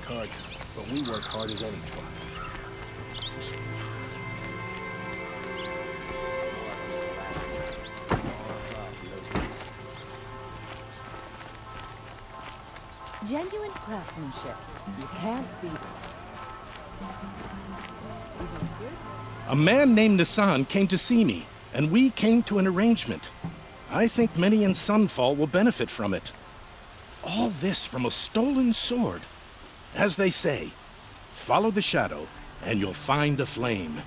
hard, but we work hard as any tribe. Genuine craftsmanship. You can't beat it. These are good. A man named Nissan came to see me, and we came to an arrangement. I think many in Sunfall will benefit from it. All this from a stolen sword. As they say, follow the shadow, and you'll find a flame.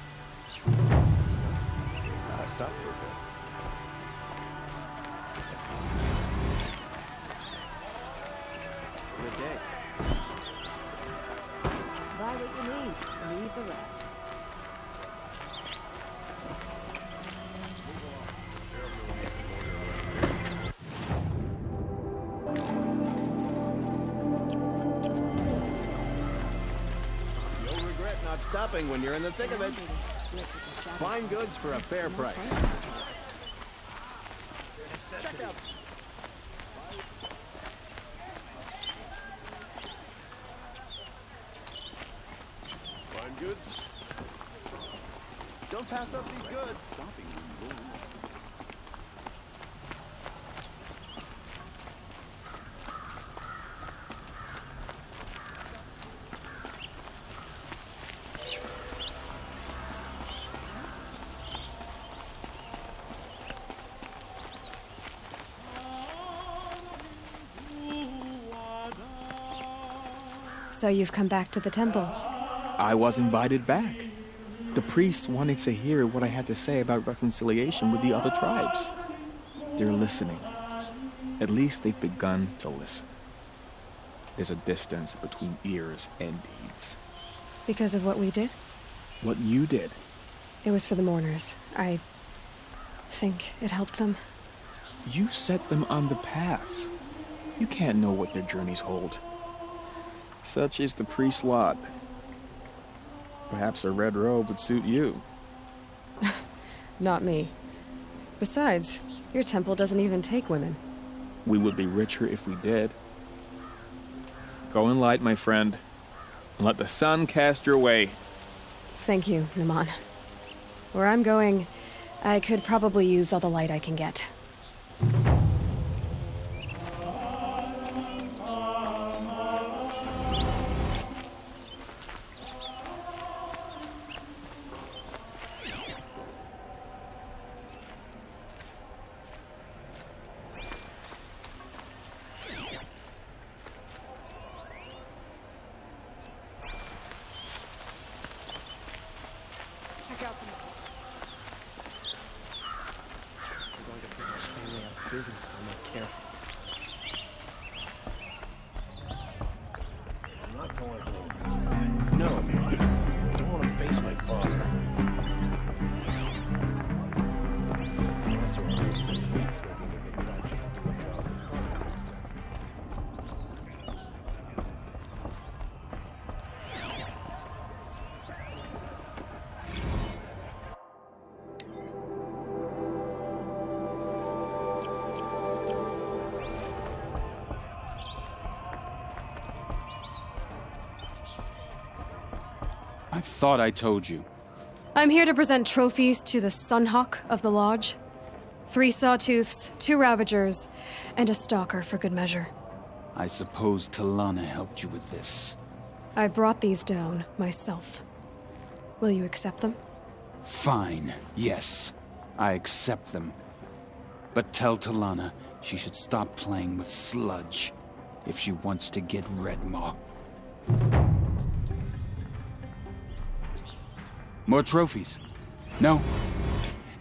Stop for a bit. Good day. Buy what you need, leave the rest. You'll regret not stopping when you're in the thick of it. Fine goods for a fair price. Check out. Fine goods. Don't pass up these goods. So you've come back to the temple. I was invited back. The priests wanted to hear what I had to say about reconciliation with the other tribes. They're listening. At least they've begun to listen. There's a distance between ears and deeds. Because of what we did? What you did. It was for the mourners. I think it helped them. You set them on the path. You can't know what their journeys hold. Such is the priest's lot. Perhaps a red robe would suit you. Not me. Besides, your temple doesn't even take women. We would be richer if we did. Go in light, my friend, and let the sun cast your way. Thank you, Naman. Where I'm going, I could probably use all the light I can get. We're going to put my family out of business if I'm not careful. I'm not going home. No, I don't want to face my father. Unless you're always spending weeks making a big project to look out. I thought I told you. I'm here to present trophies to the Sunhawk of the Lodge. 3 Sawtooths, 2 Ravagers, and a Stalker for good measure. I suppose Talana helped you with this. I brought these down myself. Will you accept them? Fine, yes. I accept them. But tell Talana she should stop playing with sludge if she wants to get Redmaw. More trophies? No?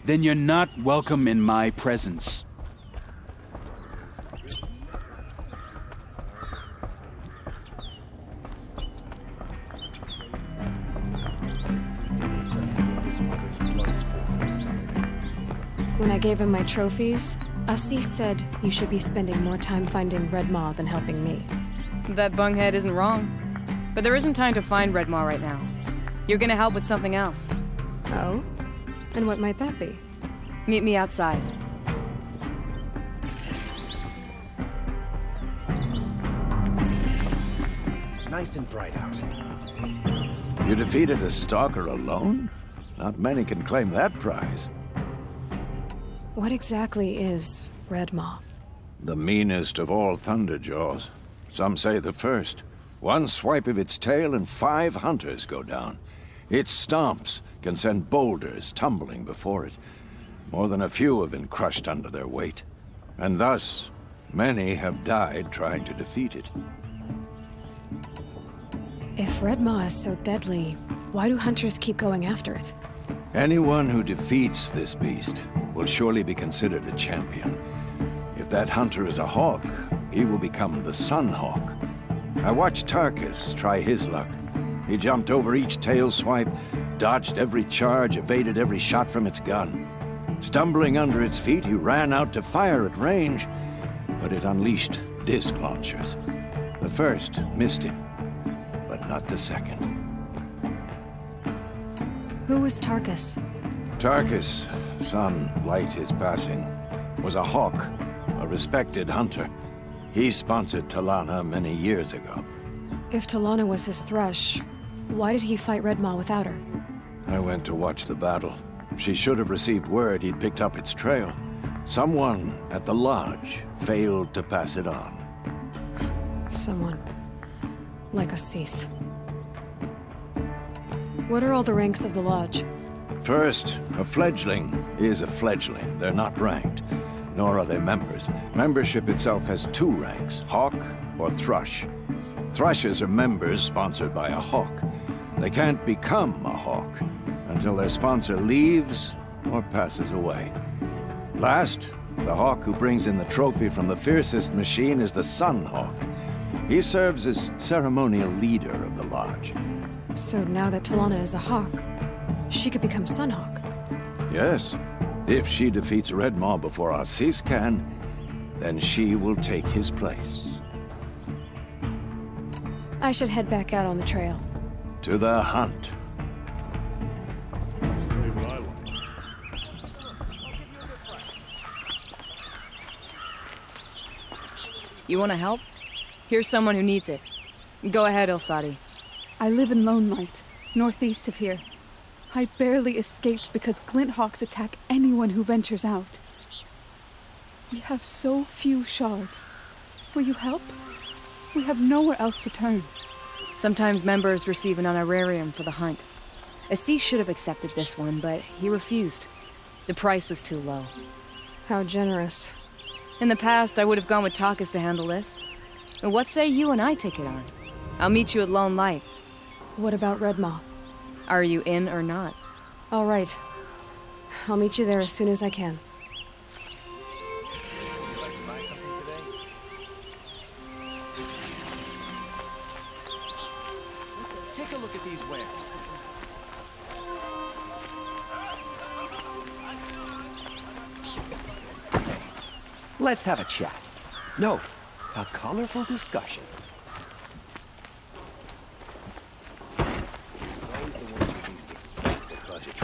Then you're not welcome in my presence. When I gave him my trophies, Assis said you should be spending more time finding Redmaw than helping me. That bunghead isn't wrong. But there isn't time to find Redmaw right now. You're gonna help with something else. Oh? And what might that be? Meet me outside. Nice and bright out. You defeated a stalker alone? Not many can claim that prize. What exactly is Redmaw? The meanest of all Thunderjaws. Some say the first. One swipe of its tail and 5 hunters go down. Its stomps can send boulders tumbling before it. More than a few have been crushed under their weight. And thus, many have died trying to defeat it. If Redmaw is so deadly, why do hunters keep going after it? Anyone who defeats this beast will surely be considered a champion. If that hunter is a hawk, he will become the Sun Hawk. I watched Tarkus try his luck. He jumped over each tail swipe, dodged every charge, evaded every shot from its gun. Stumbling under its feet, he ran out to fire at range, but it unleashed disc launchers. The first missed him, but not the second. Who was Tarkus? Tarkus, son light his passing, was a hawk, a respected hunter. He sponsored Talana many years ago. If Talana was his thrush, why did he fight Redmaw without her? I went to watch the battle. She should have received word he'd picked up its trail. Someone at the lodge failed to pass it on. Someone. Like Assis. What are all the ranks of the lodge? First, a fledgling is a fledgling. They're not ranked, nor are they members. Membership itself has 2 ranks, hawk or thrush. Thrushes are members sponsored by a hawk. They can't become a hawk until their sponsor leaves or passes away. Last, the hawk who brings in the trophy from the fiercest machine is the Sun Hawk. He serves as ceremonial leader of the lodge. So now that Talana is a hawk, she could become Sunhawk. Yes. If she defeats Redmaw before Assis can, then she will take his place. I should head back out on the trail. To the hunt. You want to help? Here's someone who needs it. Go ahead, Ilsadi. I live in Lone Light, northeast of here. I barely escaped because Glinthawks attack anyone who ventures out. We have so few shards. Will you help? We have nowhere else to turn. Sometimes members receive an honorarium for the hunt. Assis should have accepted this one, but he refused. The price was too low. How generous. In the past, I would have gone with Tarkus to handle this. And what say you and I take it on? I'll meet you at Lone Light. What about Redmaw? Are you in or not? All right. I'll meet you there as soon as I can. Take a look at these wares. Let's have a chat. No, a colorful discussion. It's always the ones who least expect the budget.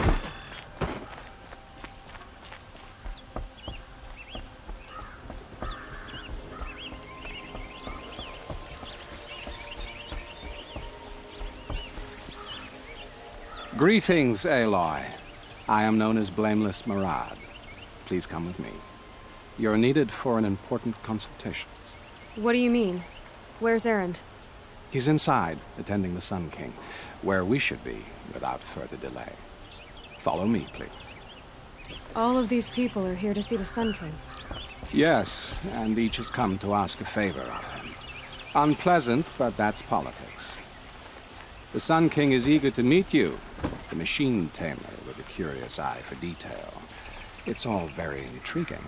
Greetings, Aloy. I am known as Blameless Marad. Please come with me. You're needed for an important consultation. What do you mean? Where's Erend? He's inside, attending the Sun King, where we should be without further delay. Follow me, please. All of these people are here to see the Sun King. Yes, and each has come to ask a favor of him. Unpleasant, but that's politics. The Sun King is eager to meet you, the machine tamer with a curious eye for detail. It's all very intriguing.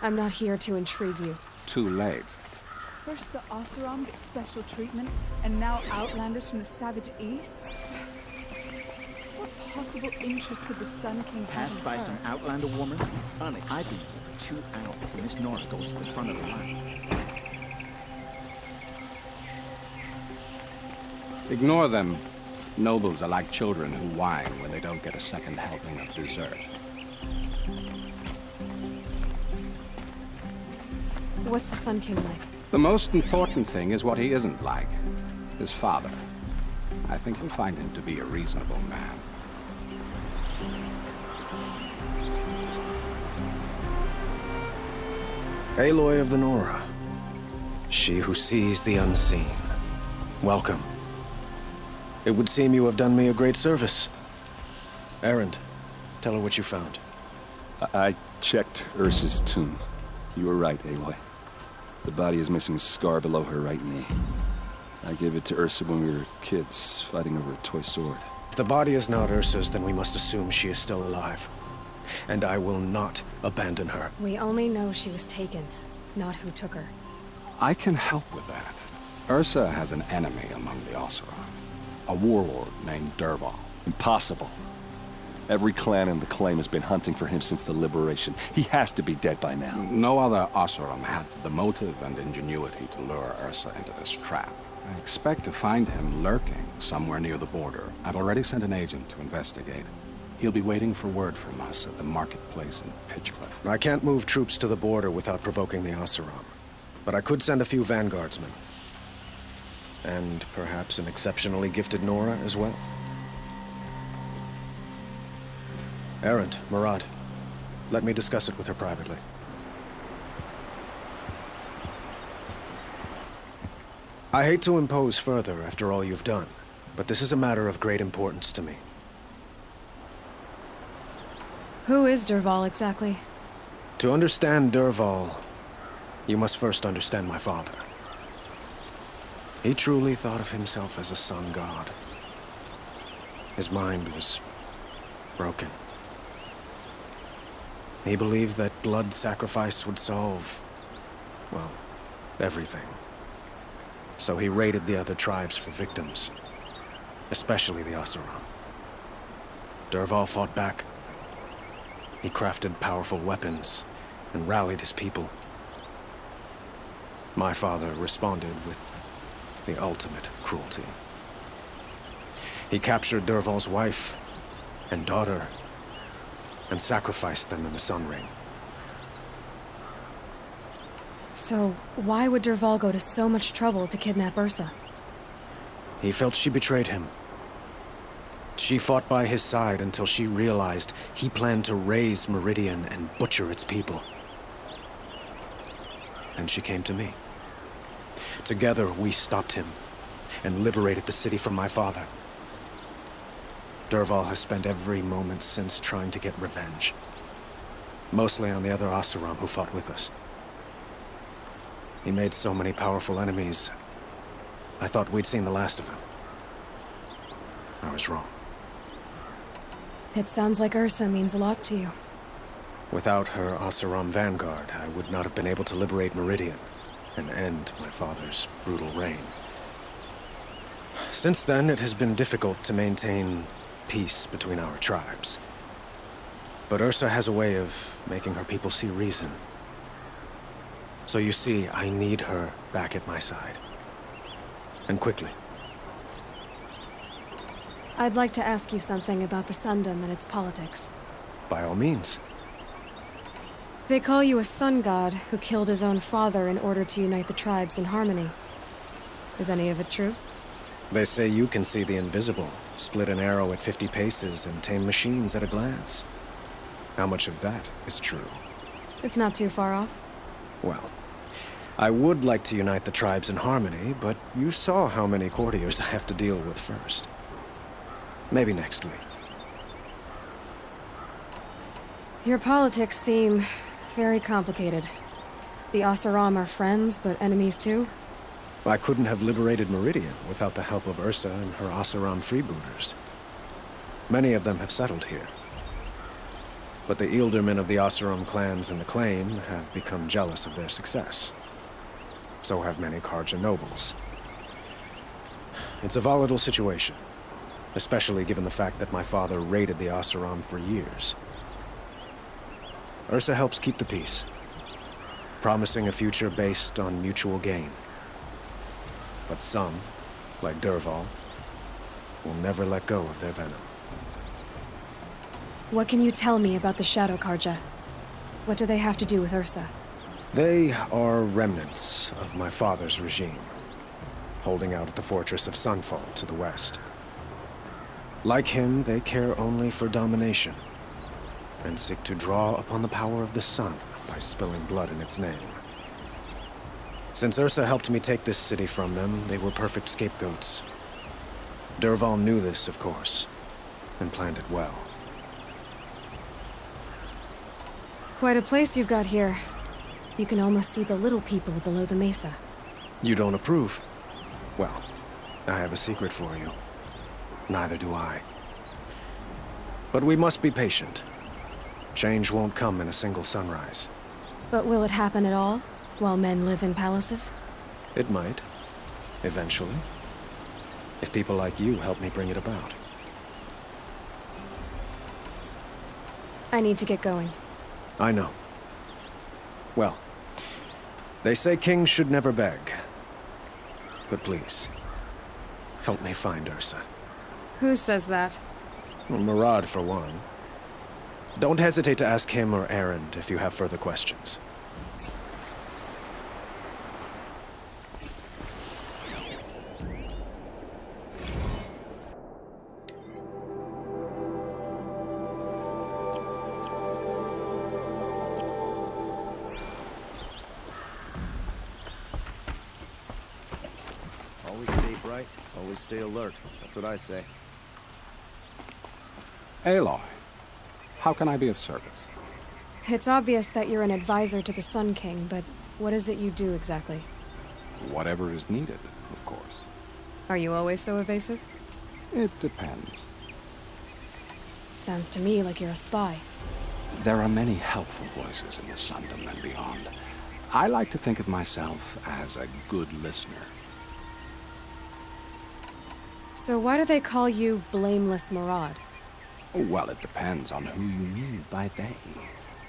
I'm not here to intrigue you. Too late. First the Oseram get special treatment, and now Outlanders from the Savage East? What possible interest could the Sun King have Passed in by her? some Outlander woman? I've been here for 2 hours, and this Nora goes to the front of the line. Ignore them. Nobles are like children who whine when they don't get a second helping of dessert. What's the Sun King like? The most important thing is what he isn't like. his father. I think you'll find him to be a reasonable man. Aloy of the Nora. She who sees the unseen. Welcome. It would seem you have done me a great service. Erend, tell her what you found. I checked Ursa's tomb. You were right, Aloy. The body is missing a scar below her right knee. I gave it to Ursa when we were kids, fighting over a toy sword. If the body is not Ursa's, then we must assume she is still alive. And I will not abandon her. We only know she was taken, not who took her. I can help with that. Ursa has an enemy among the Oseram. A warlord named Dervahl. Impossible. Every clan in the Claim has been hunting for him since the liberation. He has to be dead by now. No other Oseram had the motive and ingenuity to lure Ursa into this trap. I expect to find him lurking somewhere near the border. I've already sent an agent to investigate. He'll be waiting for word from us at the marketplace in Pitchcliff. I can't move troops to the border without provoking the Oseram. But I could send a few vanguardsmen. And perhaps an exceptionally gifted Nora as well. Erend, Murad, let me discuss it with her privately. I hate to impose further after all you've done, but this is a matter of great importance to me. Who is Dervahl exactly? To understand Dervahl, you must first understand my father. He truly thought of himself as a sun god. His mind was broken. He believed that blood sacrifice would solve, well, everything. So he raided the other tribes for victims, especially the Oseram. Dervahl fought back. He crafted powerful weapons and rallied his people. My father responded with the ultimate cruelty. He captured Dervahl's wife and daughter and sacrificed them in the Sun Ring. So, why would Dervahl go to so much trouble to kidnap Ursa? He felt she betrayed him. She fought by his side until she realized he planned to raise Meridian and butcher its people. And she came to me. Together, we stopped him and liberated the city from my father. Dervahl has spent every moment since trying to get revenge. Mostly on the other Oseram who fought with us. He made so many powerful enemies, I thought we'd seen the last of him. I was wrong. It sounds like Ursa means a lot to you. Without her Oseram vanguard, I would not have been able to liberate Meridian and end my father's brutal reign. Since then, it has been difficult to maintain peace between our tribes. But Ursa has a way of making her people see reason. So you see, I need her back at my side. And quickly. I'd like to ask you something about the Sundom and its politics. By all means. They call you a sun god who killed his own father in order to unite the tribes in harmony. Is any of it true? They say you can see the invisible, split an arrow at 50 paces, and tame machines at a glance. How much of that is true? It's not too far off. Well, I would like to unite the tribes in harmony, but you saw how many courtiers I have to deal with first. Maybe next week. Your politics seem very complicated. The Oseram are friends, but enemies too? I couldn't have liberated Meridian without the help of Ursa and her Oseram freebooters. Many of them have settled here. But the Ealdormen of the Oseram clans in the Claim have become jealous of their success. So have many Carja nobles. It's a volatile situation, especially given the fact that my father raided the Oseram for years. Ursa helps keep the peace, promising a future based on mutual gain. But some, like Dervahl, will never let go of their venom. What can you tell me about the Shadow Carja? What do they have to do with Ursa? They are remnants of my father's regime. holding out at the fortress of Sunfall to the west. Like him, they care only for domination, and seek to draw upon the power of the sun by spilling blood in its name. Since Ursa helped me take this city from them, they were perfect scapegoats. Dervahl knew this, of course, and planned it well. Quite a place you've got here. You can almost see the little people below the mesa. You don't approve? Well, I have a secret for you. Neither do I. But we must be patient. Change won't come in a single sunrise. But will it happen at all, while men live in palaces? It might. Eventually. If people like you help me bring it about. I need to get going. I know. Well, they say kings should never beg. But please, help me find Ursa. Who says that? Well, Murad, for one. Don't hesitate to ask him or Erend if you have further questions. Always stay bright, always stay alert. That's what I say. Aloy, how can I be of service? It's obvious that you're an advisor to the Sun King, but what is it you do exactly? Whatever is needed, of course. Are you always so evasive? It depends. Sounds to me like you're a spy. There are many helpful voices in the Sundom and beyond. I like to think of myself as a good listener. So why do they call you Blameless Murad? Well, it depends on who you mean by they,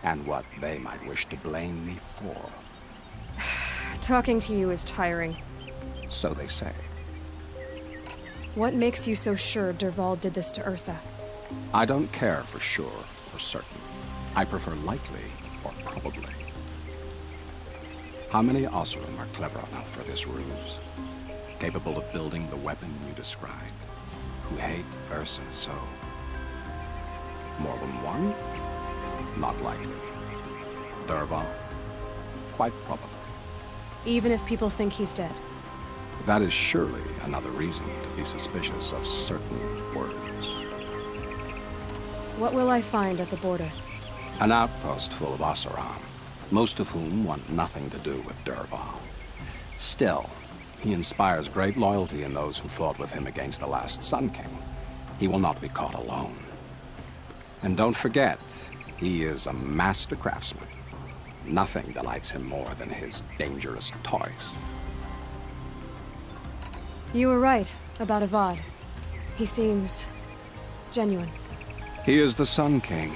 and what they might wish to blame me for. Talking to you is tiring. So they say. What makes you so sure Dervahl did this to Ursa? I don't care for sure or certain. I prefer likely or probably. How many Oseram are clever enough for this ruse? Capable of building the weapon you described? Who hate Ursa so? More than one? Not likely. Dervahl? Quite probably. Even if people think he's dead? That is surely another reason to be suspicious of certain words. What will I find at the border? An outpost full of Oseram, most of whom want nothing to do with Dervahl. Still, he inspires great loyalty in those who fought with him against the last Sun King. He will not be caught alone. And don't forget, he is a master craftsman. Nothing delights him more than his dangerous toys. You were right about Avad. He seems genuine. He is the Sun King.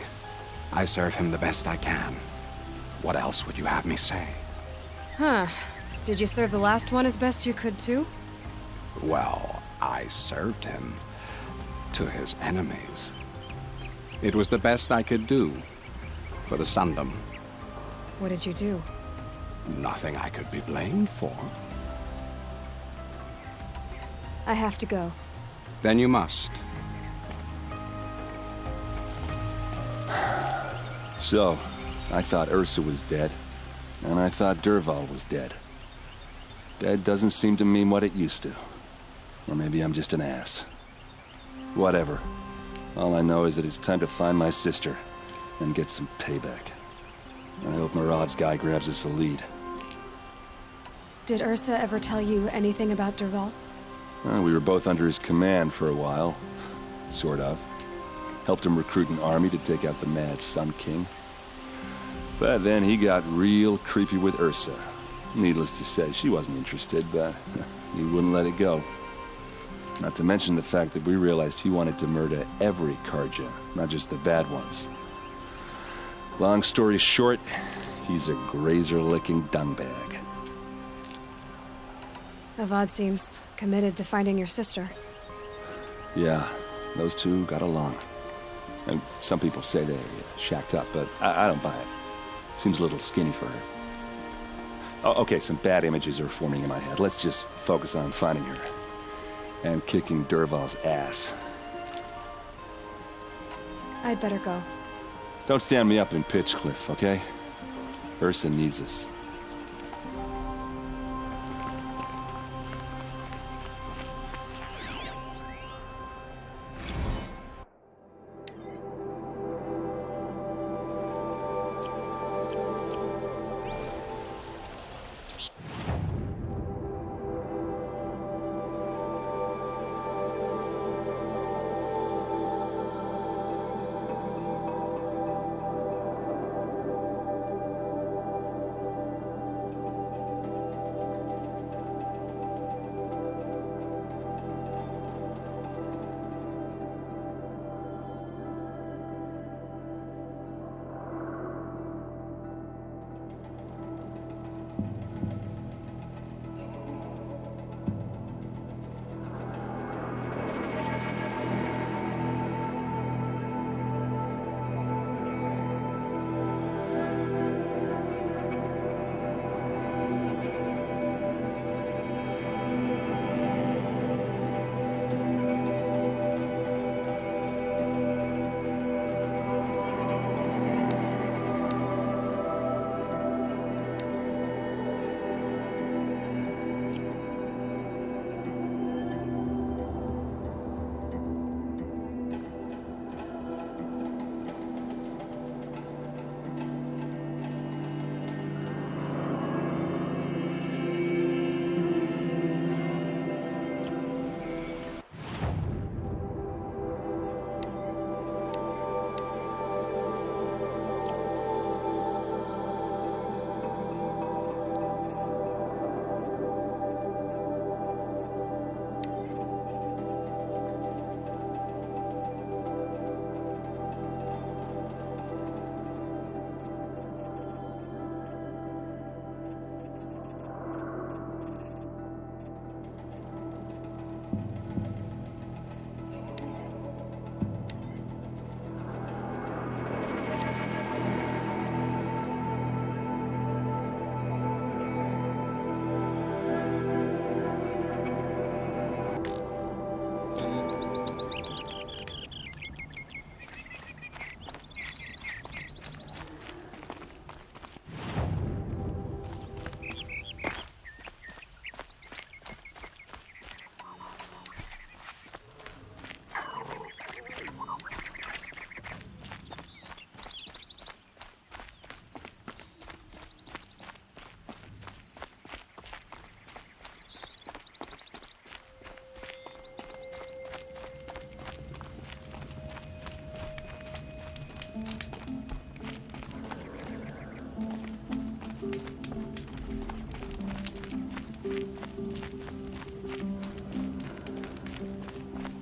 I serve him the best I can. What else would you have me say? Huh. Did you serve the last one as best you could, too? Well, I served him to his enemies. It was the best I could do for the Sundom. What did you do? Nothing I could be blamed for. I have to go. Then you must. So, I thought Ursa was dead, and I thought Dervahl was dead. Dead doesn't seem to mean what it used to. Or maybe I'm just an ass. Whatever. All I know is that it's time to find my sister and get some payback. I hope Murad's guy grabs us a lead. Did Ursa ever tell you anything about Dervahl? Well, we were both under his command for a while. Sort of. Helped him recruit an army to take out the mad Sun King. But then he got real creepy with Ursa. Needless to say, she wasn't interested, but he wouldn't let it go. Not to mention the fact that we realized he wanted to murder every Carja, not just the bad ones. Long story short, he's a grazer-licking dungbag. Avad seems committed to finding your sister. Yeah, those two got along. And some people say they shacked up, but I don't buy it. Seems a little skinny for her. Okay, some bad images are forming in my head. Let's just focus on finding her. And kicking Dervahl's ass. I'd better go. Don't stand me up in Pitchcliff, okay? Ursa needs us.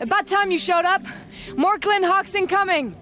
About time you showed up. More Glinthawks incoming.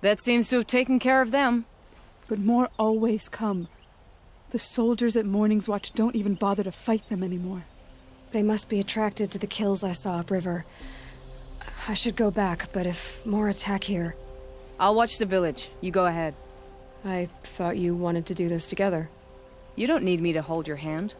That seems to have taken care of them. But more always come. The soldiers at Morning's Watch don't even bother to fight them anymore. They must be attracted to the kills I saw upriver. I should go back, but if more attack here... I'll watch the village. You go ahead. I thought you wanted to do this together. You don't need me to hold your hand.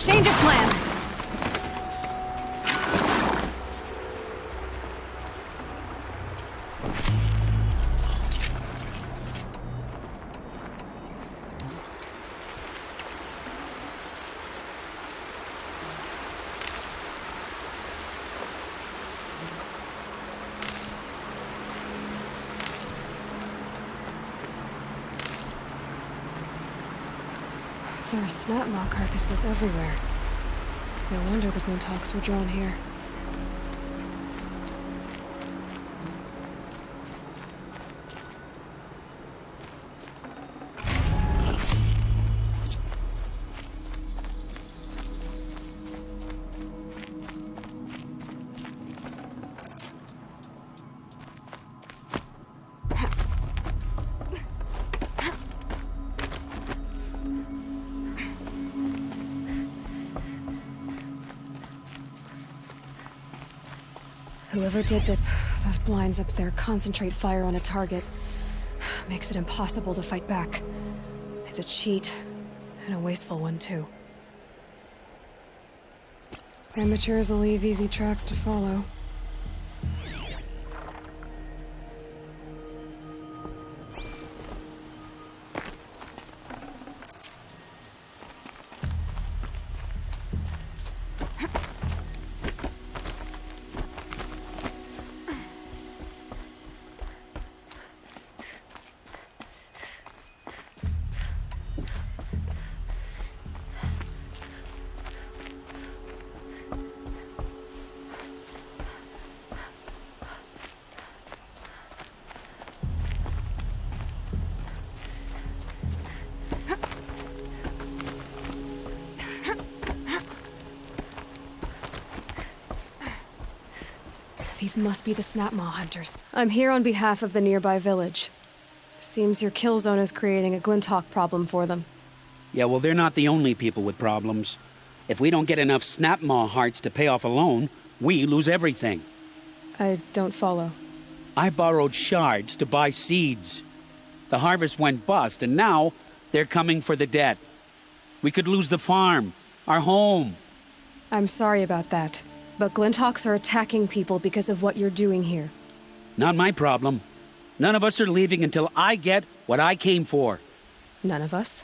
Change of plan. There are snap maw carcasses everywhere. No wonder the Glinthawks were drawn here. Whoever did those blinds up there concentrate fire on a target. Makes it impossible to fight back. It's a cheat, and a wasteful one too. Amateurs will leave easy tracks to follow. These must be the Snapmaw hunters. I'm here on behalf of the nearby village. Seems your kill zone is creating a Glinthawk problem for them. Yeah, well, they're not the only people with problems. If we don't get enough Snapmaw hearts to pay off a loan, we lose everything. I don't follow. I borrowed shards to buy seeds. The harvest went bust, and now they're coming for the debt. We could lose the farm, our home. I'm sorry about that. But Glinthawks are attacking people because of what you're doing here. Not my problem. None of us are leaving until I get what I came for. None of us?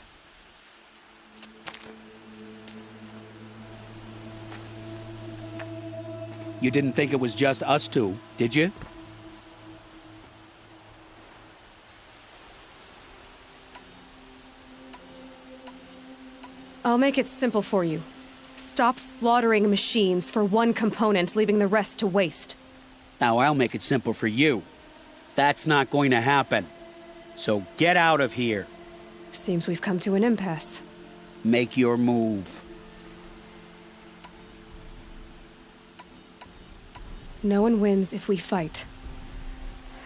You didn't think it was just us two, did you? I'll make it simple for you. Stop slaughtering machines for one component, leaving the rest to waste. Now I'll make it simple for you. That's not going to happen. So get out of here. Seems we've come to an impasse. Make your move. No one wins if we fight.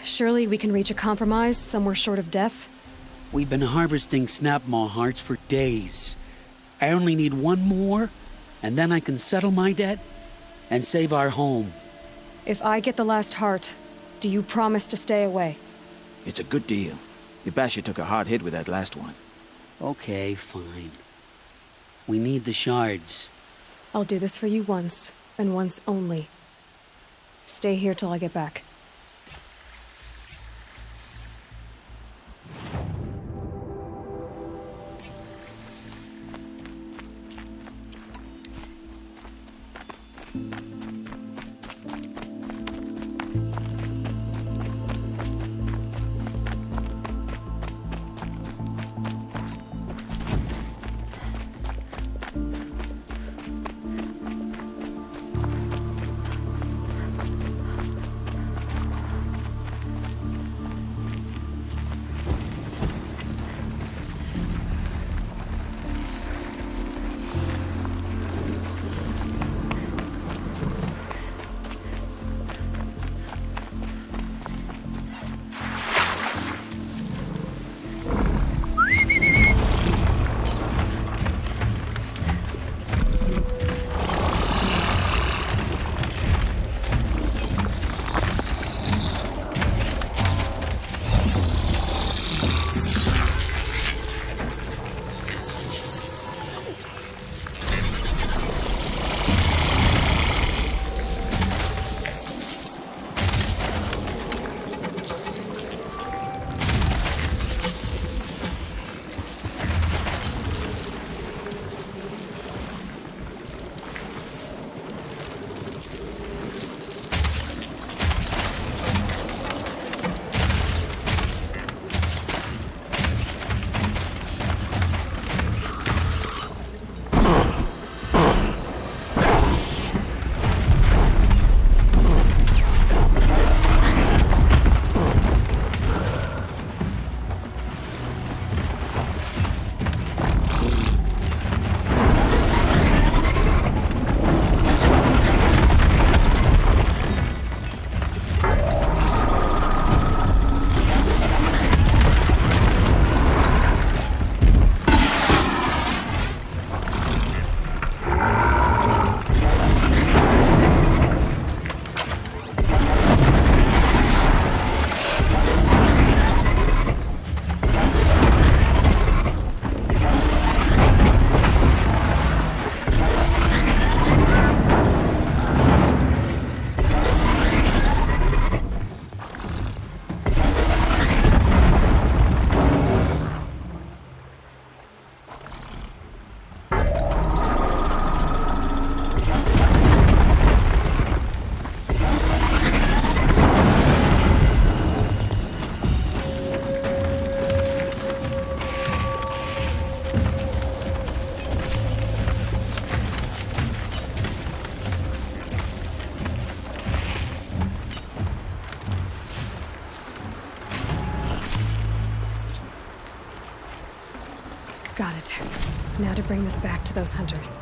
Surely we can reach a compromise somewhere short of death? We've been harvesting Snapmaw hearts for days. I only need one more, and then I can settle my debt and save our home. If I get the last heart, do you promise to stay away? It's a good deal. Yabasha took a hard hit with that last one. Okay, fine. We need the shards. I'll do this for you once, and once only. Stay here till I get back. Got it. Now to bring this back to those hunters.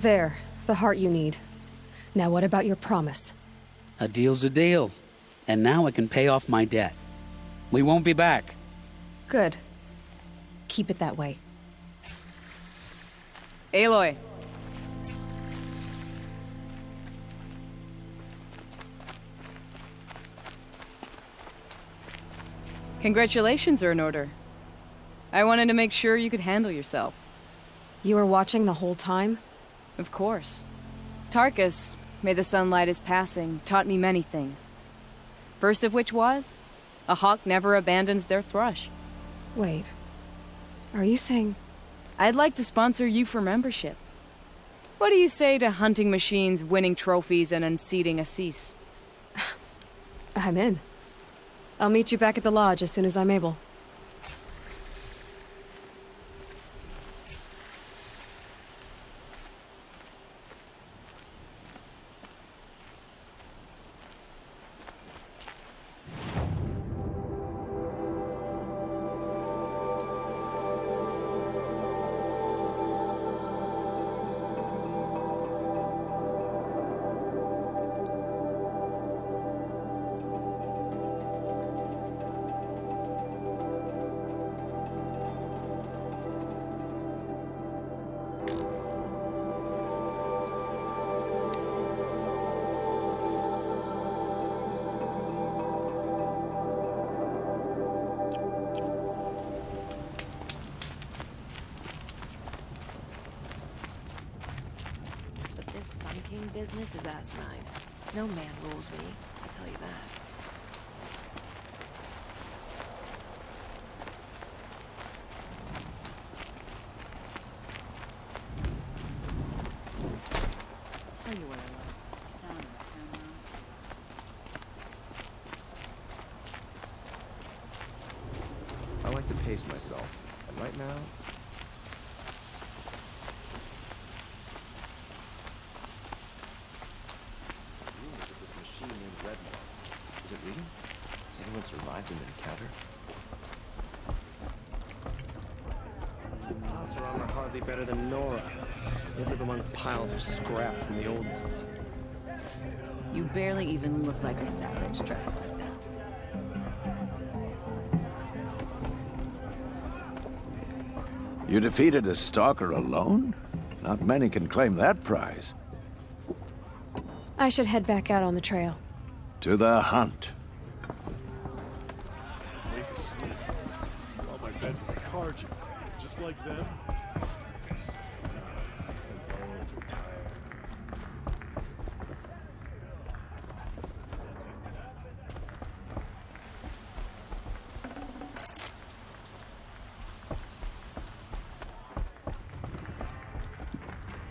There, the heart you need. Now what about your promise? A deal's a deal. And now I can pay off my debt. We won't be back. Good. Keep it that way. Aloy. Congratulations are in order. I wanted to make sure you could handle yourself. You were watching the whole time? Of course. Tarkus, may the sunlight is passing, taught me many things. First of which was, a hawk never abandons their thrush. Wait. Are you saying... I'd like to sponsor you for membership. What do you say to hunting machines, winning trophies, and unseating Assis? I'm in. I'll meet you back at the lodge as soon as I'm able. Business is asinine. No man rules me, I'll tell you that. Tell you what I like. Sound of town I like to pace myself. And right now, is it reading? Has anyone survived an encounter? Oseram are hardly better than Nora. They live among piles of scrap from the old ones. You barely even look like a savage dressed like that. You defeated a stalker alone? Not many can claim that prize. I should head back out on the trail. To the hunt. Wake asleep. On my bed from the Karja. Just like them.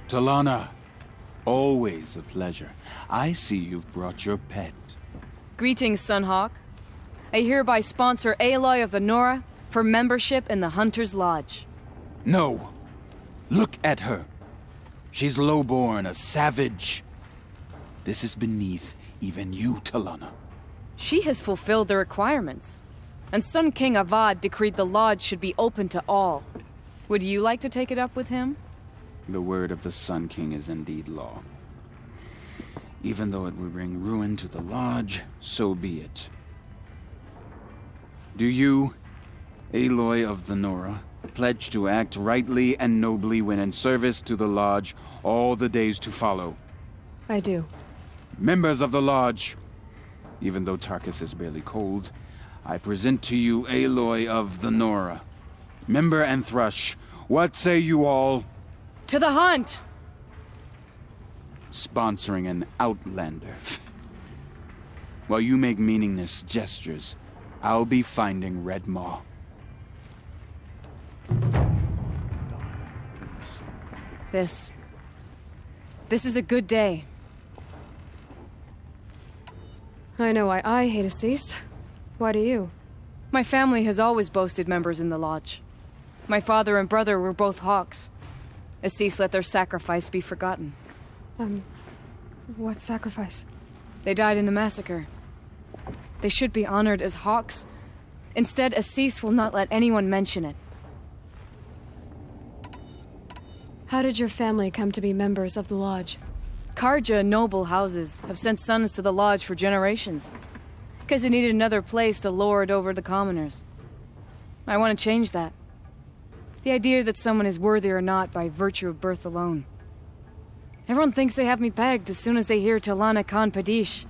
Talana, always a pleasure. I see you've brought your pet. Greetings, Sunhawk. I hereby sponsor Aloy of the Nora for membership in the Hunter's Lodge. No. Look at her. She's lowborn, a savage. This is beneath even you, Talana. She has fulfilled the requirements. And Sun King Avad decreed the lodge should be open to all. Would you like to take it up with him? The word of the Sun King is indeed law. Even though it would bring ruin to the lodge, so be it. Do you, Aloy of the Nora, pledge to act rightly and nobly when in service to the lodge all the days to follow? I do. Members of the lodge, even though Tarkus is barely cold, I present to you Aloy of the Nora. Member and Thrush, what say you all? To the hunt! Sponsoring an outlander. While you make meaningless gestures, I'll be finding Red Maw. This is a good day. I know why I hate Assis. Why do you? My family has always boasted members in the lodge. My father and brother were both hawks. Assis let their sacrifice be forgotten. What sacrifice? They died in a massacre. They should be honored as hawks. Instead, Assis will not let anyone mention it. How did your family come to be members of the lodge? Karja noble houses have sent sons to the lodge for generations. Because they needed another place to lord over the commoners. I want to change that. The idea that someone is worthy or not by virtue of birth alone. Everyone thinks they have me pegged as soon as they hear Talana Khan Padish.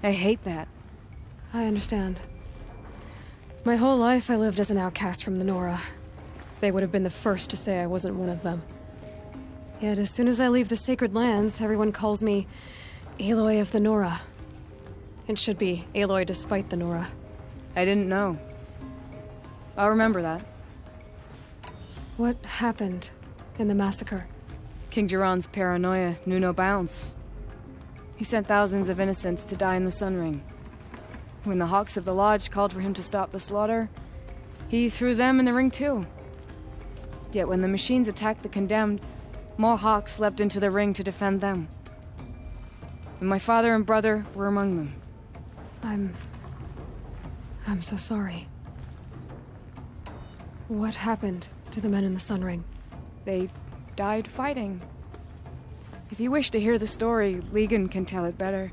I hate that. I understand. My whole life I lived as an outcast from the Nora. They would have been the first to say I wasn't one of them. Yet as soon as I leave the Sacred Lands, everyone calls me Aloy of the Nora. It should be Aloy despite the Nora. I didn't know. I'll remember that. What happened in the massacre? King Jiran's paranoia knew no bounds. He sent thousands of innocents to die in the Sun Ring. When the Hawks of the Lodge called for him to stop the slaughter, he threw them in the ring too. Yet when the machines attacked the condemned, more Hawks leapt into the ring to defend them. And my father and brother were among them. I'm so sorry. What happened to the men in the Sun Ring? They died fighting. If you wish to hear the story, Legan can tell it better.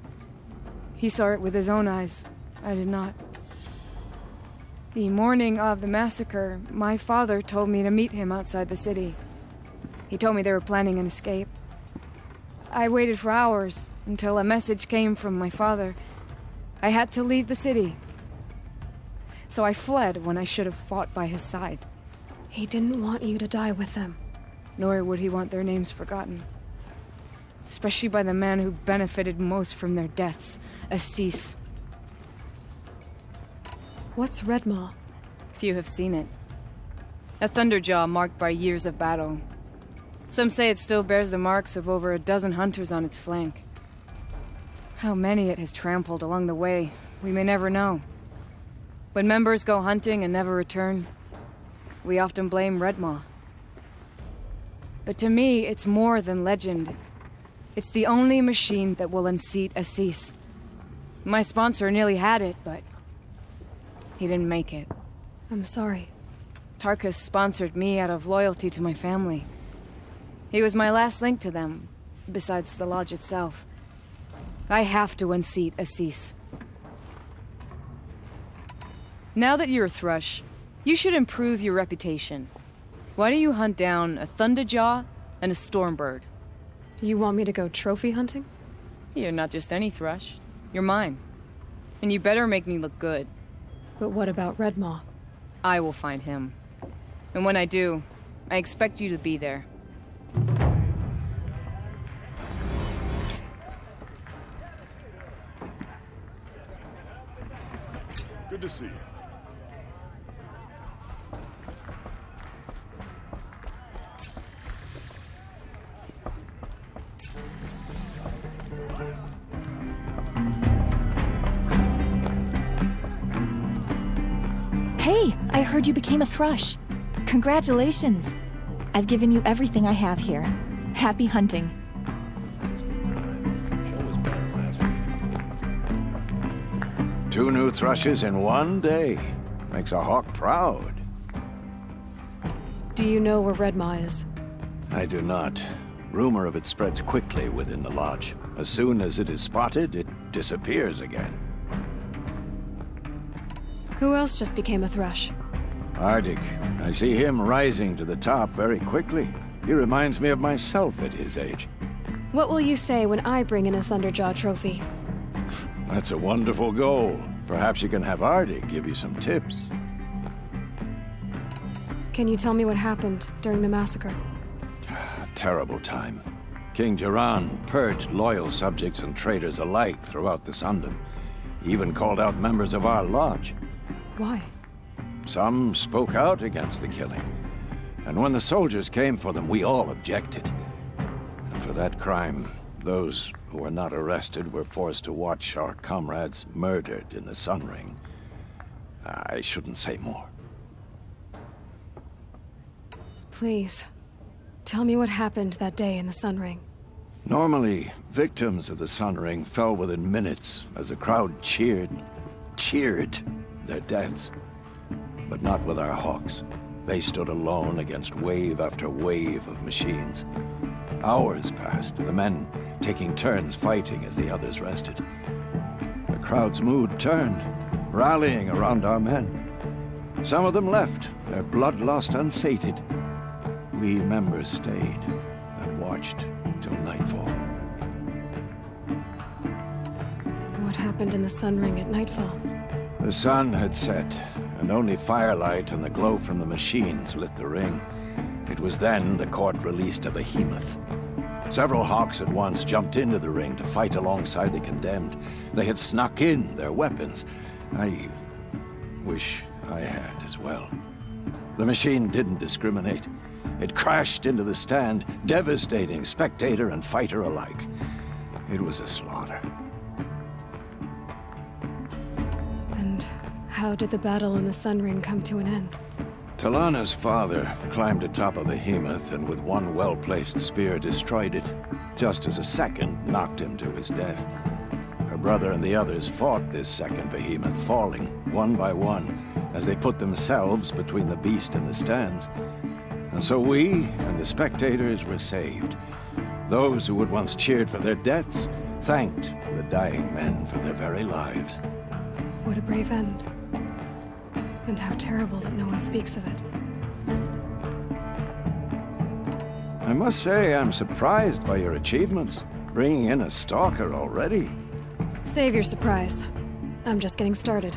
He saw it with his own eyes. I did not. The morning of the massacre, my father told me to meet him outside the city. He told me they were planning an escape. I waited for hours until a message came from my father. I had to leave the city. So I fled when I should have fought by his side. He didn't want you to die with them. Nor would he want their names forgotten. Especially by the man who benefited most from their deaths, Assis. What's Redmaw? Few have seen it. A thunderjaw marked by years of battle. Some say it still bears the marks of over a dozen hunters on its flank. How many it has trampled along the way, we may never know. When members go hunting and never return, we often blame Redmaw. But to me, it's more than legend. It's the only machine that will unseat Assis. My sponsor nearly had it, but he didn't make it. I'm sorry. Tarkus sponsored me out of loyalty to my family. He was my last link to them, besides the lodge itself. I have to unseat Assis. Now that you're a Thrush, you should improve your reputation. Why don't you hunt down a Thunderjaw and a Stormbird? You want me to go trophy hunting? You're not just any Thrush. You're mine. And you better make me look good. But what about Redmaw? I will find him. And when I do, I expect you to be there. Good to see you. Hey, I heard you became a Thrush. Congratulations. I've given you everything I have here. Happy hunting. Two new Thrushes in one day. Makes a hawk proud. Do you know where Redmaw is? I do not. Rumor of it spreads quickly within the lodge. As soon as it is spotted, it disappears again. Who else just became a Thrush? Ardik. I see him rising to the top very quickly. He reminds me of myself at his age. What will you say when I bring in a Thunderjaw trophy? That's a wonderful goal. Perhaps you can have Ardik give you some tips. Can you tell me what happened during the massacre? A terrible time. King Jiran purged loyal subjects and traitors alike throughout the Sundom. He even called out members of our lodge. Why? Some spoke out against the killing. And when the soldiers came for them, we all objected. And for that crime, those who were not arrested were forced to watch our comrades murdered in the Sun Ring. I shouldn't say more. Please, tell me what happened that day in the Sun Ring. Normally, victims of the Sun Ring fell within minutes as the crowd cheered their deaths. But not with our Hawks. They stood alone against wave after wave of machines. Hours passed, the men taking turns fighting as the others rested. The crowd's mood turned, rallying around our men. Some of them left, their bloodlust unsated. We members stayed and watched till nightfall. What happened in the Sun Ring at nightfall? The sun had set, and only firelight and the glow from the machines lit the ring. It was then the court released a behemoth. Several hawks at once jumped into the ring to fight alongside the condemned. They had snuck in their weapons. I wish I had as well. The machine didn't discriminate. It crashed into the stand, devastating spectator and fighter alike. It was a slaughter. And how did the battle in the Sun Ring come to an end? Talana's father climbed atop a behemoth and with one well-placed spear destroyed it, just as a second knocked him to his death. Her brother and the others fought this second behemoth, falling one by one as they put themselves between the beast and the stands. And so we and the spectators were saved. Those who had once cheered for their deaths thanked the dying men for their very lives. What a brave end. And how terrible that no one speaks of it. I must say I'm surprised by your achievements, bringing in a stalker already. Save your surprise. I'm just getting started.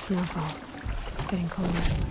snowfall. Getting colder.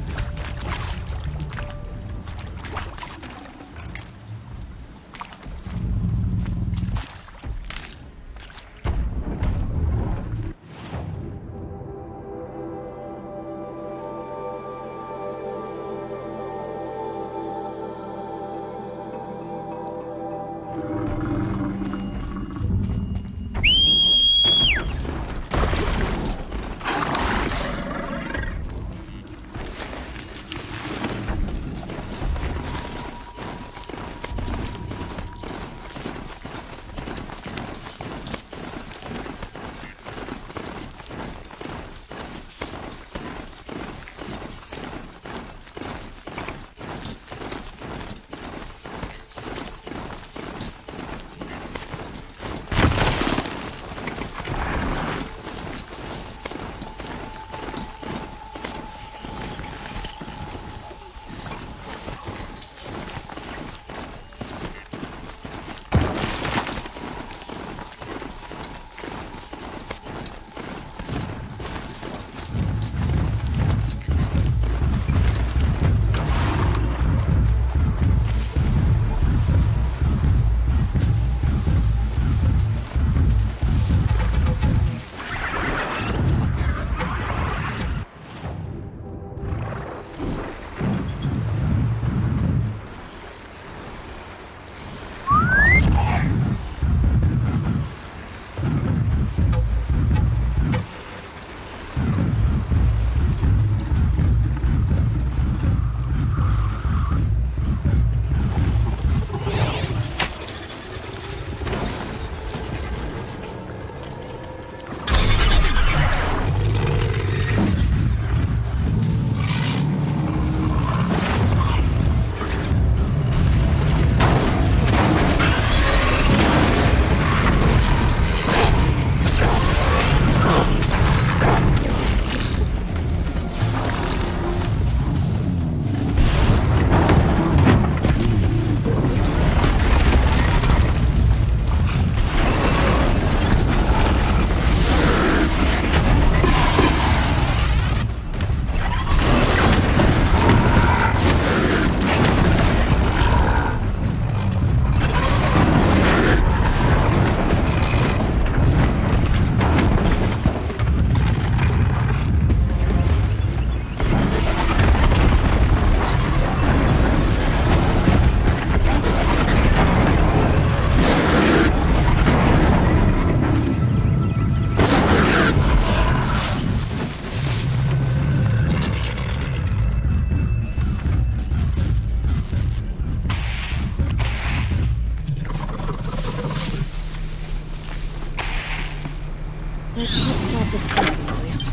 That should stop this fight, at least.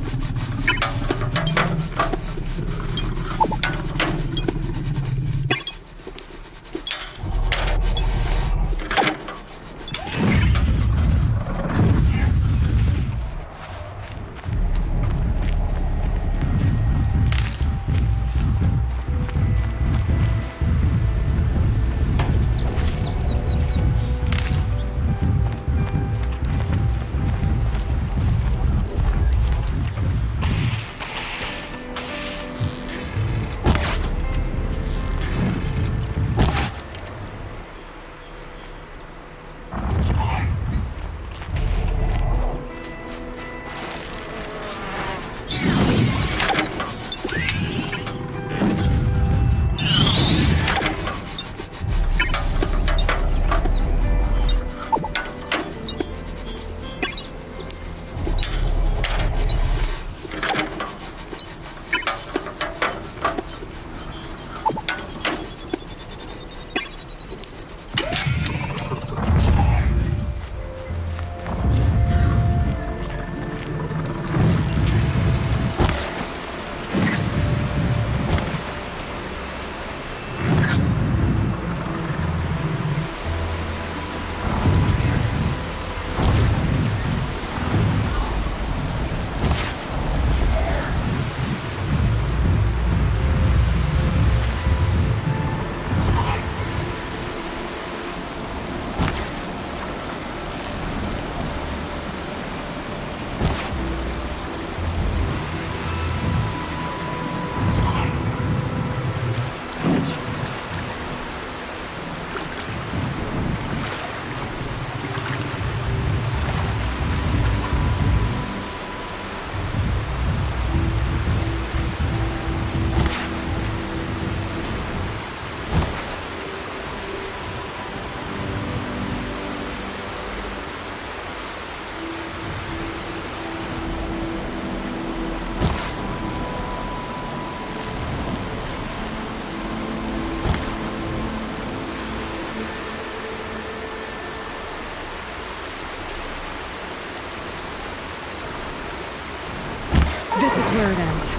This is where it ends.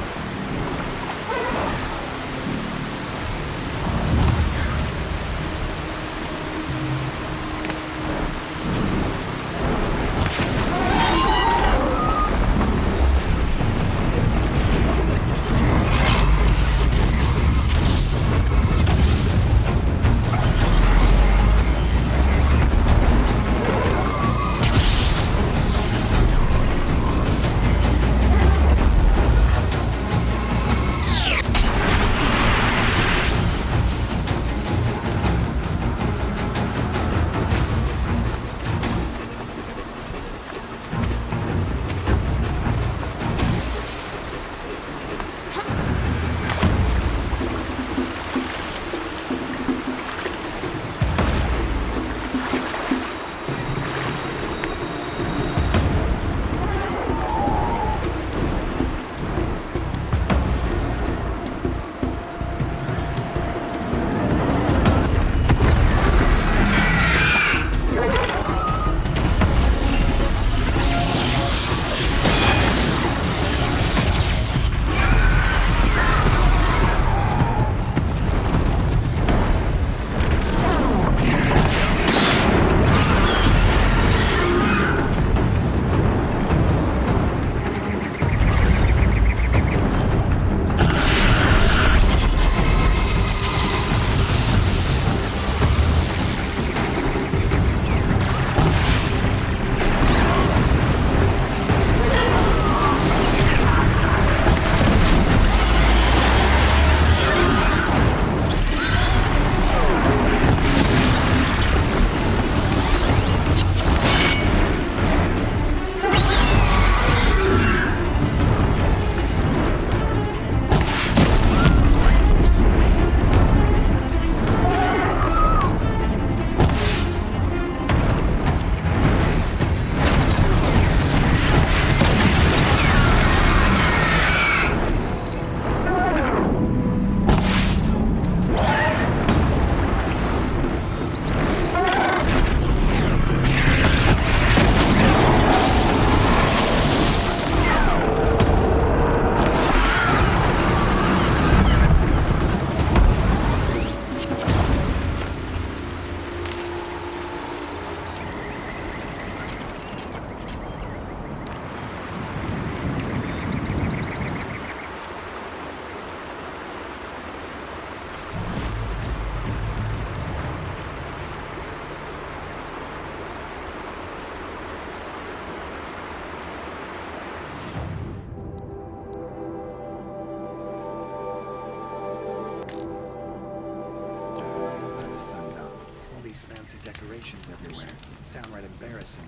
Fancy decorations everywhere. Downright embarrassing.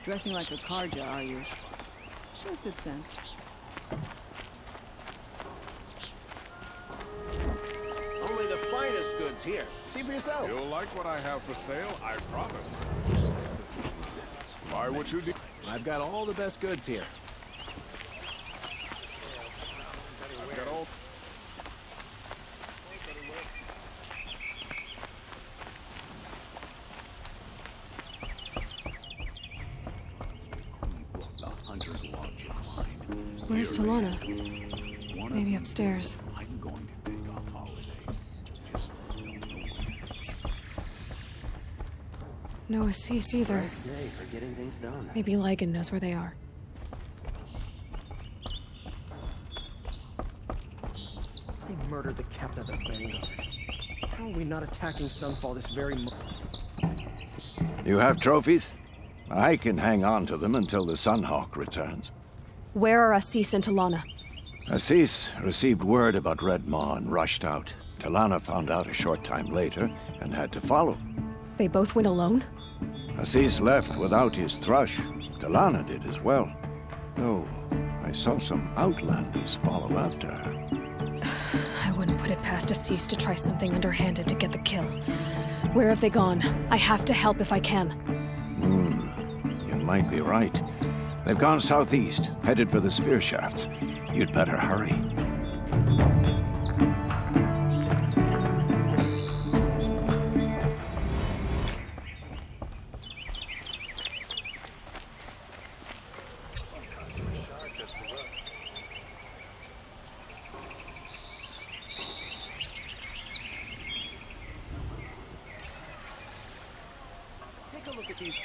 Dressing like a Karja, are you? Shows good sense. Only the finest goods here. See for yourself. You'll like what I have for sale, I promise. Buy what you need. I've got all the best goods here. I've got all... Where's Talana? Maybe upstairs. No Assis either. Great day for getting things done. Maybe Lygan knows where they are. They murdered the captain of the Vanguard. How are we not attacking Sunfall this very moment? You have trophies? I can hang on to them until the Sunhawk returns. Where are Assis and Talana? Assis received word about Red Maw and rushed out. Talana found out a short time later and had to follow. They both went alone? Assis left without his thrush. Talana did as well. Though I saw some outlanders follow after her. I wouldn't put it past Assis to try something underhanded to get the kill. Where have they gone? I have to help if I can. You might be right. They've gone southeast, headed for the spear shafts. You'd better hurry. Take a look at these